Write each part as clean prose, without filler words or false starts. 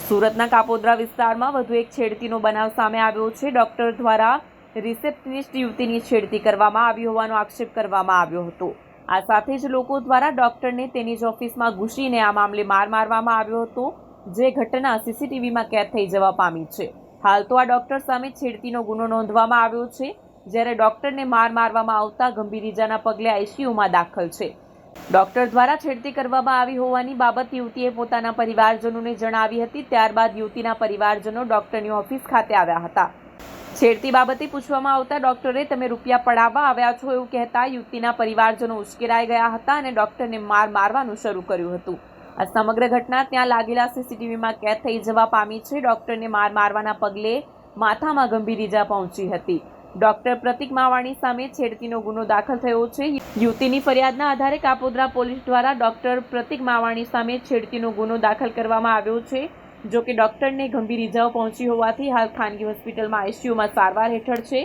સુરતના કાપોદ્રા વિસ્તારમાં વધુ એક છેડતીનો બનાવ સામે આવ્યો છે। ડોક્ટર દ્વારા રિસેપ્શનિસ્ટ યુવતીની છેડતી કરવામાં આવી હોવાનો આક્ષેપ કરવામાં આવ્યો હતો। આ સાથે જ લોકો દ્વારા ડોક્ટરને તેની જ ઓફિસમાં ઘૂસીને આ મામલે માર મારવામાં આવ્યો હતો, જે ઘટના સીસીટીવીમાં કેદ થઈ જવા પામી છે। હાલ તો આ ડોક્ટર સામે છેડતીનો ગુનો નોંધવામાં આવ્યો છે, જ્યારે ડોક્ટરને માર મારવામાં આવતા ગંભીર ઇજાના પગલે આઈસીયુમાં દાખલ છે। ડોક્ટર દ્વારા છેડતી કરવામાં આવી હોવાની બાબત યુવતીએ પોતાના પરિવારજનોને જણાવી હતી। ત્યારબાદ યુવતીના પરિવારજનો ડોક્ટરની ઓફિસ ખાતે આવ્યા હતા। છેડતી બાબતે પૂછવામાં આવતા ડોક્ટરે તમે રૂપિયા પડાવવા આવ્યા છો એવું કહેતા યુવતીના પરિવારજનો ઉશ્કેરાઈ ગયા હતા અને ડોક્ટરને મારવાનું શરૂ કર્યું હતું। આ સમગ્ર ઘટના ત્યાં લાગેલા સીસીટીવીમાં કેદ થઈ જવા પામી છે। ડોક્ટરને મારવાના પગલે માથામાં ગંભીર ઈજા પહોંચી હતી। ડોક્ટર પ્રતિક માવાણી સામે છેડતીનો ગુનો દાખલ થયો છે। યુવતીની ફરિયાદના આધારે કાપોદ્રા પોલીસ દ્વારા ડોક્ટર પ્રતિક માવાણી સામે છેડતીનો ગુનો દાખલ કરવામાં આવ્યો છે। જો કે ડોક્ટરને ગંભીર ઈજાઓ પહોંચી હોવાથી હાલ ખાનગી હોસ્પિટલમાં આઈસીયુમાં સારવાર હેઠળ છે,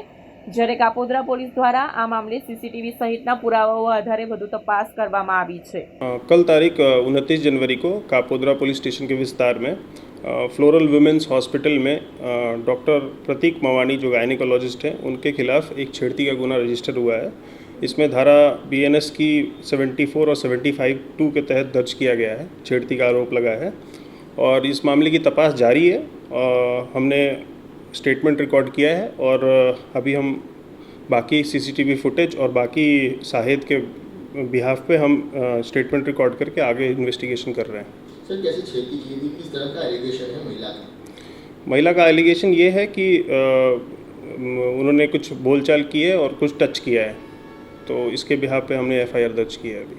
જ્યારે કાપોદ્રા પોલીસ દ્વારા આ મામલે સીસીટીવી સહિતના પુરાવાઓ આધારે વધુ તપાસ કરવામાં આવી છે। कल तारीख 29 जनवरी को कापोद्रा पुलिस स्टेशन के विस्तार में फ्लोरल वुमेंस हॉस्पिटल में डॉक्टर प्रतीक मवानी जो गायनिकोलॉजिस्ट हैं उनके खिलाफ एक छेड़ती का गुना रजिस्टर हुआ है। इसमें धारा बीएनएस की 74 और 75(2) के तहत दर्ज किया गया है। छेड़ती का आरोप लगा है और इस मामले की तपास जारी है। हमने स्टेटमेंट रिकॉर्ड किया है और अभी हम बाकी सीसीटीवी फुटेज और बाकी साहिद के बिहाफ पे हम स्टेटमेंट रिकॉर्ड करके आगे इन्वेस्टिगेशन कर रहे हैं। सर, कैसे छेड़ती की थी, किस तरह का एलिगेशन है महिला का एलिगेशन ये है कि उन्होंने कुछ बोलचाल की है और कुछ टच किया है, तो इसके बिहाफ पे हमने एफआईआर दर्ज किया है अभी।